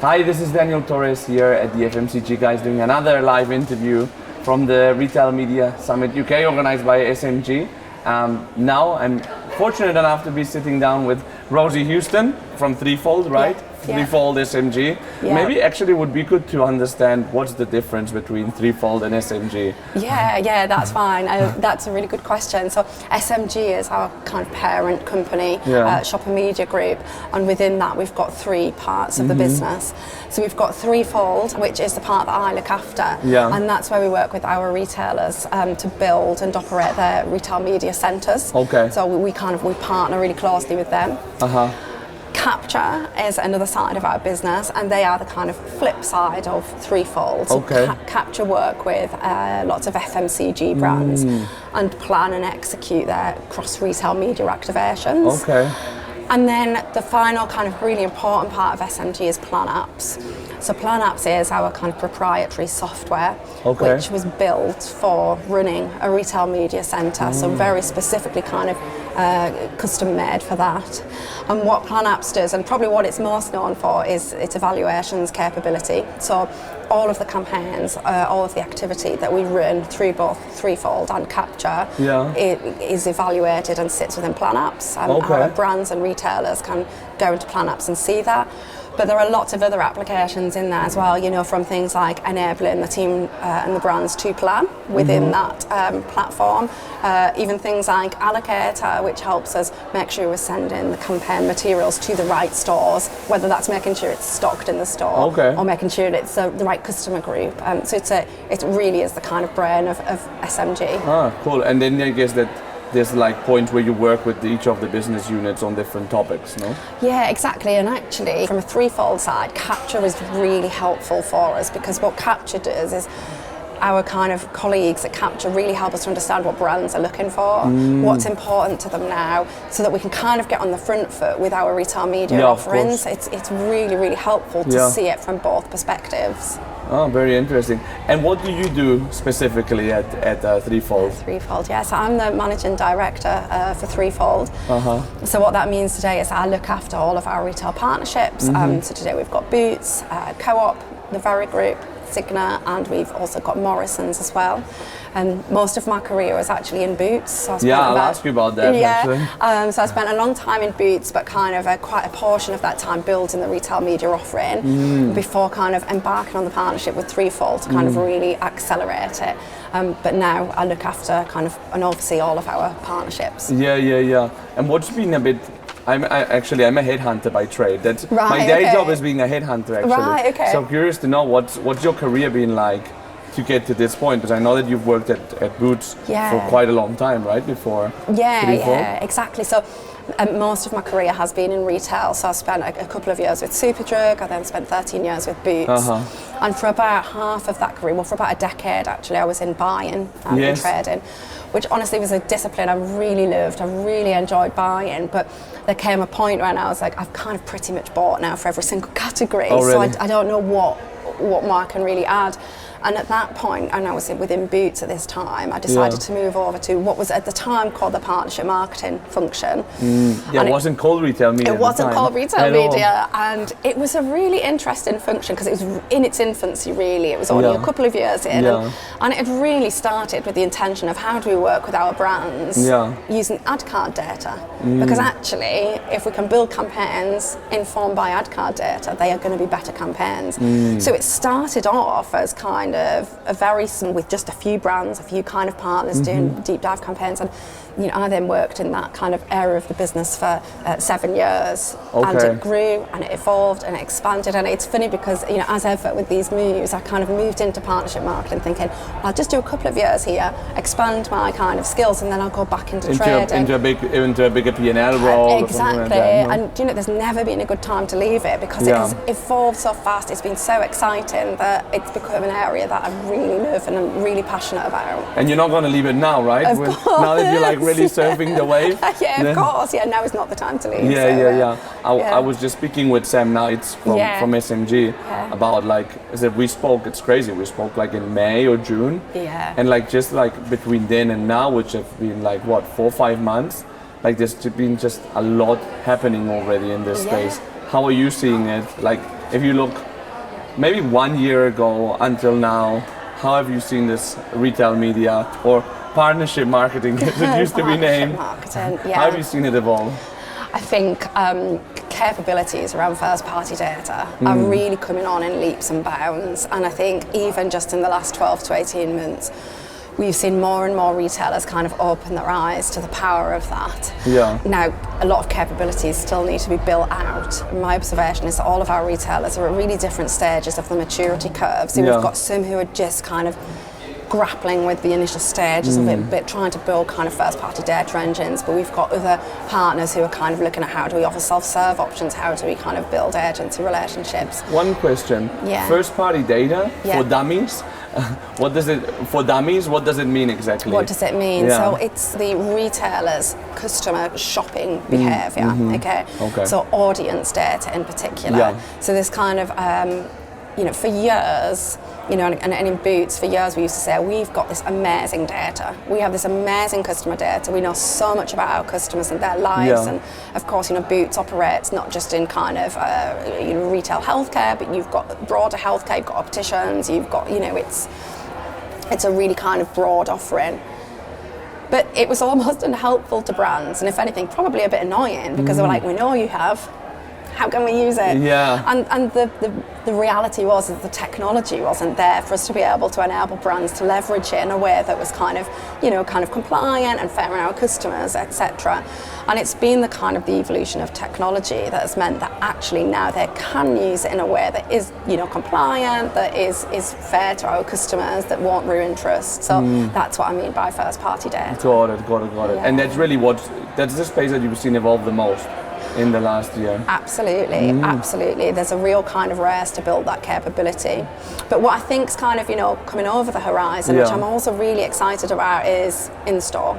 Hi, this is Daniel Torres here at the FMCG guys doing another live interview from the Retail Media Summit UK organized by SMG. Now I'm fortunate enough to be sitting down with Rosie Houston from Threefold, right? Yeah. Threefold SMG. Yeah. Maybe actually would be good to understand what's the difference between Threefold and SMG. Yeah, that's fine. That's a really good question. So SMG is our kind of parent company, shopper media group, and within that we've got three parts of the business. So we've got Threefold, which is the part that I look after, and that's where we work with our retailers to build and operate their retail media centres. Okay. So we partner really closely with them. Capture is another side of our business, and they are the kind of flip side of Threefold. So Capture work with lots of FMCG brands and plan and execute their cross-retail media activations. Okay. And then the final kind of really important part of SMG is Plan Apps. So Plan Apps is our kind of proprietary software, which was built for running a retail media centre, so very specifically kind of custom made for that. And what Plan Apps does, and probably what it's most known for, is its evaluations capability. So all of the campaigns, all of the activity that we run through both Threefold and Capture is evaluated and sits within Plan Apps. And our brands and retailers can go into Plan Apps and see that. But there are lots of other applications in there as well, you know, from things like enabling the team and the brands to plan within that platform, even things like Allocator, which helps us make sure we're sending the campaign materials to the right stores, whether that's making sure it's stocked in the store or making sure it's the right customer group. So it really is the kind of brain of SMG. Ah, cool. And then I guess that there's like points where you work with each of the business units on different topics, no? Yeah, exactly. And actually, from a Threefold side, Capture is really helpful for us, because what Capture does is our kind of colleagues at Capture really help us to understand what brands are looking for, what's important to them now, so that we can kind of get on the front foot with our retail media offerings. It's really, really helpful to see it from both perspectives. Oh, very interesting. And what do you do specifically at Threefold? Threefold, yes. I'm the managing director for Threefold. So what that means today is I look after all of our retail partnerships. So today we've got Boots, Co-op, the Very Group, Signa, and we've also got Morrison's as well. And most of my career was actually in Boots. So I'll ask you about that. Actually. So I spent a long time in Boots, but kind of quite a portion of that time building the retail media offering before kind of embarking on the partnership with Threefold to kind of really accelerate it. But now I look after kind of and oversee all of our partnerships. Yeah. And what's been a bit... I'm a headhunter by trade. That's my day job is being a headhunter, actually. So I'm curious to know what's your career been like to get to this point, because I know that you've worked at Boots for quite a long time, right? Before Threefold? Yeah, exactly. So most of my career has been in retail. So I spent a couple of years with Superdrug. I then spent 13 years with Boots. And for about half of that career, well, for about a decade actually, I was in buying and trading, which honestly was a discipline I really loved. I really enjoyed buying, but there came a point when I was like, I've kind of pretty much bought now for every single category. So I don't know what more I can really add. And at that point, and I was within Boots at this time, I decided to move over to what was at the time called the partnership marketing function. It wasn't called retail media. It wasn't called retail media, and it was a really interesting function because it was in its infancy, really. It was only a couple of years in, and it had really started with the intention of how do we work with our brands using ad card data. Because actually, if we can build campaigns informed by ad card data, they are going to be better campaigns. So it started off as kind of with just a few brands, a few kind of partners doing deep dive campaigns, and I then worked in that kind of area of the business for 7 years, and it grew and it evolved and it expanded. And it's funny because as ever with these moves, I kind of moved into partnership marketing thinking, I'll just do a couple of years here, expand my kind of skills, and then I'll go back into trading. Into a bigger P&L role. Exactly. Like that, no? And there's never been a good time to leave it because it has evolved so fast. It's been so exciting that it's become an area that I really love and I'm really passionate about. And you're not going to leave it now, right? Of course. Now that you're like really surfing the wave. Of course. Now is not the time to leave. I was just speaking with Sam Knights from SMG about we spoke, it's crazy, we spoke like in May or June. And just between then and now, which have been 4 or 5 months, there's been just a lot happening already in this space. How are you seeing it? If you look maybe 1 year ago until now, how have you seen this retail media or partnership marketing, as it used to be named? Marketing, yeah. How have you seen it evolve? I think capabilities around first-party data are really coming on in leaps and bounds, and I think even just in the last 12 to 18 months, we've seen more and more retailers kind of open their eyes to the power of that. Yeah. Now, a lot of capabilities still need to be built out. My observation is that all of our retailers are at really different stages of the maturity curve. So we've got some who are just kind of grappling with the initial stages of it, but trying to build kind of first-party data engines. But we've got other partners who are kind of looking at how do we offer self-serve options, how do we kind of build agency relationships. One question. Yeah. First-party data for dummies. What does it mean exactly? What does it mean? So it's the retailer's customer shopping behaviour, okay? So audience data in particular. Yeah. So this kind of, for years, and in Boots, for years we used to say, we've got this amazing data. We have this amazing customer data. We know so much about our customers and their lives. Yeah. And of course, Boots operates not just in kind of, retail healthcare, but you've got broader healthcare, you've got opticians, you've got, it's a really kind of broad offering. But it was almost unhelpful to brands, and if anything, probably a bit annoying, because they were like, we know you have. How can we use it? Yeah. And the reality was that the technology wasn't there for us to be able to enable brands to leverage it in a way that was kind of compliant and fair on our customers, etc. And it's been the kind of the evolution of technology that has meant that actually now they can use it in a way that is, compliant, that is fair to our customers, that won't ruin trust. So that's what I mean by first-party data. Got it. Yeah. And that's really that's the space that you've seen evolve the most in the last year. Absolutely. There's a real kind of race to build that capability. But what I think's kind of, coming over the horizon, which I'm also really excited about, is in-store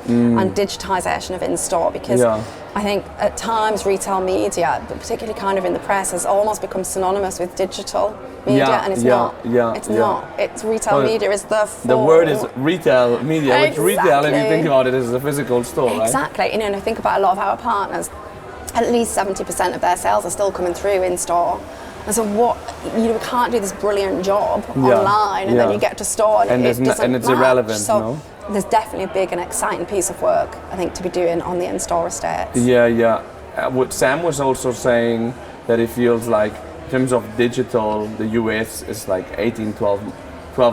and digitization of in-store, because I think at times retail media, but particularly kind of in the press, has almost become synonymous with digital media, and it's not. It's not. It's retail media is the word is retail media, which retail, if you think about it, is a physical store, Exactly. right? And I think about a lot of our partners, at least 70% of their sales are still coming through in store. And so we can't do this brilliant job online, and then you get to store and it doesn't and it's match. irrelevant. So there's definitely a big and exciting piece of work, I think, to be doing on the in-store estates. Yeah. What Sam was also saying, that it feels like in terms of digital, the US is like 12,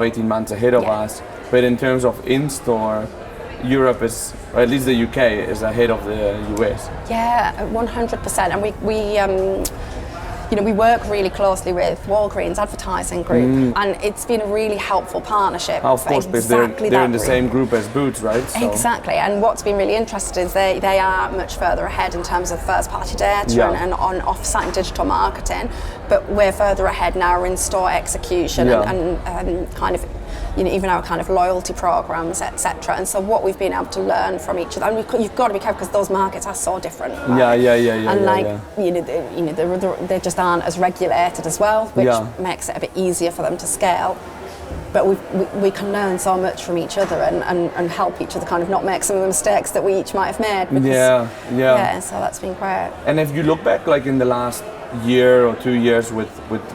18 months ahead of us. But in terms of in-store, Europe is, or at least the UK, is ahead of the US. Yeah, 100%. And we work really closely with Walgreens Advertising Group, and it's been a really helpful partnership. Of course, because they're in the same group as Boots, right? So. Exactly, and what's been really interesting is they are much further ahead in terms of first-party data and on off-site digital marketing, but we're further ahead now in store execution and kind of, even our kind of loyalty programs, etc. And so what we've been able to learn from each other, and you've got to be careful because those markets are so different. Right? And they just aren't as regulated as well, which makes it a bit easier for them to scale. But we can learn so much from each other and help each other kind of not make some of the mistakes that we each might have made. Because, so that's been great. And if you look back, like in the last year or 2 years with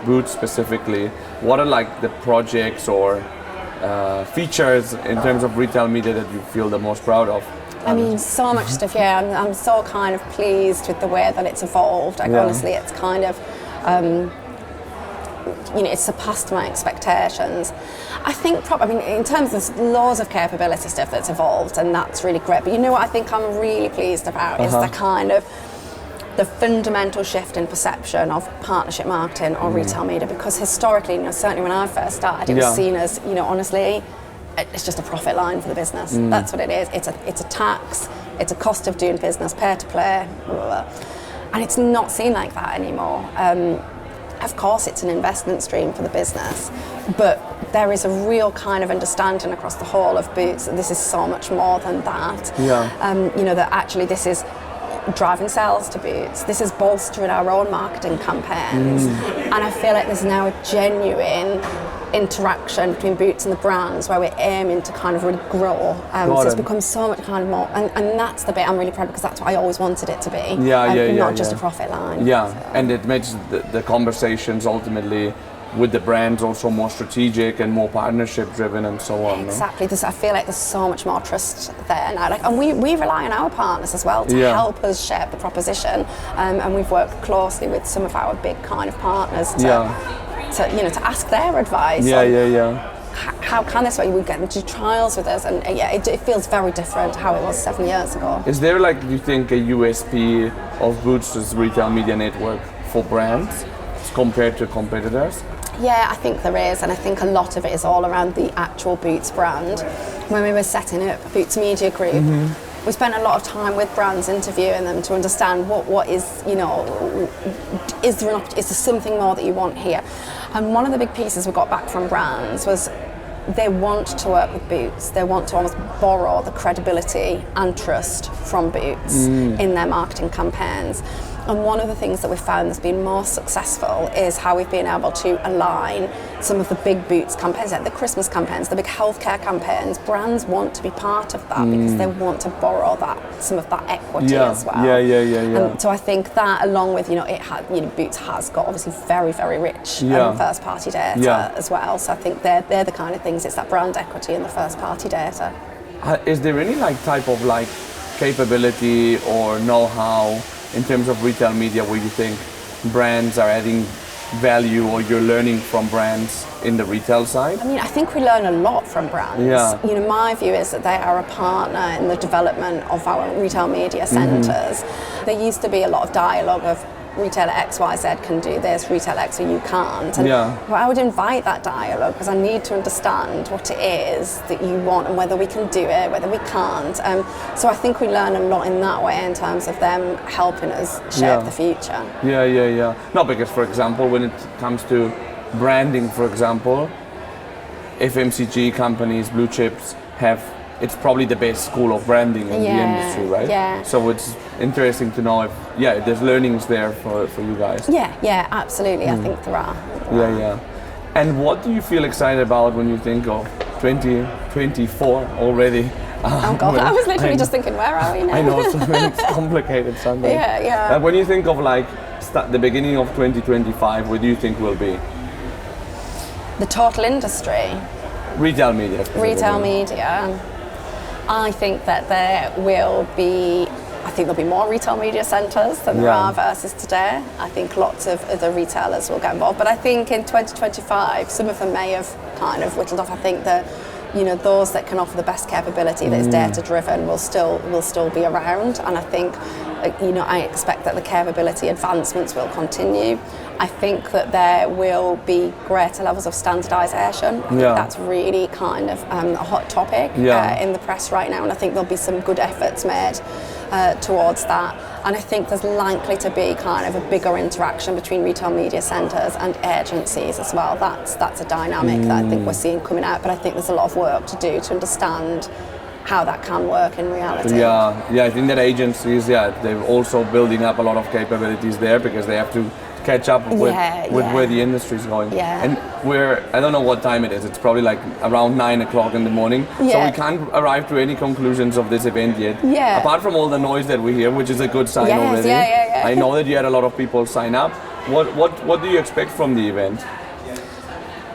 Boots specifically, what are like the projects or features in terms of retail media that you feel the most proud of? I mean, so much stuff. I'm so kind of pleased with the way that it's evolved. Honestly, it's kind of it's surpassed my expectations. I think in terms of loads of capability stuff that's evolved, and that's really great. But what I think I'm really pleased about is the kind of the fundamental shift in perception of partnership marketing or retail media, because historically, certainly when I first started, it was seen as, honestly, it's just a profit line for the business. That's what it is. It's a tax, it's a cost of doing business, pay to play, blah, blah, blah. And it's not seen like that anymore. Of course, it's an investment stream for the business, but there is a real kind of understanding across the whole of Boots that this is so much more than that. That actually this is driving sales to Boots. This is bolstering our own marketing campaigns. And I feel like there's now a genuine interaction between Boots and the brands where we're aiming to kind of really grow. So it's become so much kind of more, and that's the bit I'm really proud of, because that's what I always wanted it to be. Not just a profit line. And it makes the conversations ultimately with the brands also more strategic and more partnership driven and so on. Exactly. No? I feel like there's so much more trust there now. And we rely on our partners as well to help us shape the proposition. And we've worked closely with some of our big kind of partners to ask their advice. How can this way we get them to trials with us, and it feels very different to how it was 7 years ago. Is there, like, do you think, a USP of Boots' retail media network for brands compared to competitors? Yeah, I think there is, and I think a lot of it is all around the actual Boots brand. When we were setting up Boots Media Group, we spent a lot of time with brands interviewing them to understand what is, is there something more that you want here? And one of the big pieces we got back from brands was they want to work with Boots. They want to almost borrow the credibility and trust from Boots in their marketing campaigns. And one of the things that we've found that's been most successful is how we've been able to align some of the big Boots campaigns, like the Christmas campaigns, the big healthcare campaigns. Brands want to be part of that because they want to borrow some of that equity as well. And so I think that, along with Boots has got obviously very, very rich first party data as well. So I think they're the kind of things. It's that brand equity and the first party data. Is there any type of capability or know-how in terms of retail media where you think brands are adding value, or you're learning from brands in the retail side? I mean, I think we learn a lot from brands. My view is that they are a partner in the development of our retail media centres. There used to be a lot of dialogue of retailer XYZ can do this, retailer X or you can't. And I would invite that dialogue, because I need to understand what it is that you want and whether we can do it, whether we can't. So I think we learn a lot in that way in terms of them helping us shape the future. No, because, for example, when it comes to branding, for example, FMCG companies, blue chips, it's probably the best school of branding in the industry, right? So it's interesting to know if there's learnings there for you guys. Yeah, absolutely. I think there are. And what do you feel excited about when you think of 2024 already? Oh God, I was literally just thinking, where are we now? I know, it's complicated sometimes. When you think of the beginning of 2025, where do you think we'll be? The total industry? Retail media. Retail media. I think that there'll be more retail media centres than there are versus today. I think lots of other retailers will get involved. But I think in 2025, some of them may have kind of whittled off. I think that those that can offer the best capability that is data driven will still be around. And I think I expect that the capability advancements will continue. I think that there will be greater levels of standardisation. I think that's really kind of a hot topic in the press right now, and I think there'll be some good efforts made towards that. And I think there's likely to be kind of a bigger interaction between retail media centres and agencies as well. That's a dynamic that I think we're seeing coming out, but I think there's a lot of work to do to understand how that can work in reality. I think that agencies, they're also building up a lot of capabilities there, because they have to catch up with where the industry is going. And I don't know what time it is, it's probably around 9 o'clock in the morning, so we can't arrive to any conclusions of this event yet. Apart from all the noise that we hear, which is a good sign already. I know that you had a lot of people sign up. What do you expect from the event?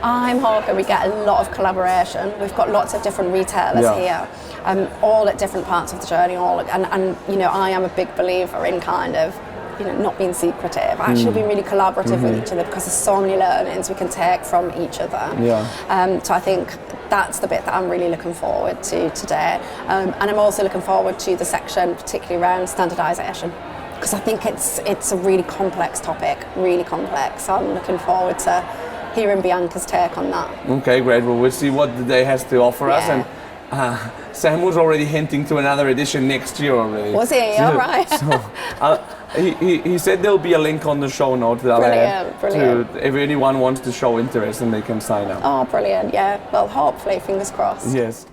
I'm hoping we get a lot of collaboration. We've got lots of different retailers here, all at different parts of the journey. And I am a big believer in kind of not being secretive, actually being really collaborative with each other, because there's so many learnings we can take from each other. So I think that's the bit that I'm really looking forward to today. And I'm also looking forward to the section particularly around standardisation, because I think it's a really complex topic, really complex. So I'm looking forward to hearing Bianca's take on that. Okay, great. Well, we'll see what the day has to offer us. And Sam was already hinting to another edition next year already. Was he? All right. So, he said there'll be a link on the show notes that brilliant. If anyone wants to show interest, and they can sign up. Oh, brilliant. Yeah. Well, hopefully, fingers crossed. Yes.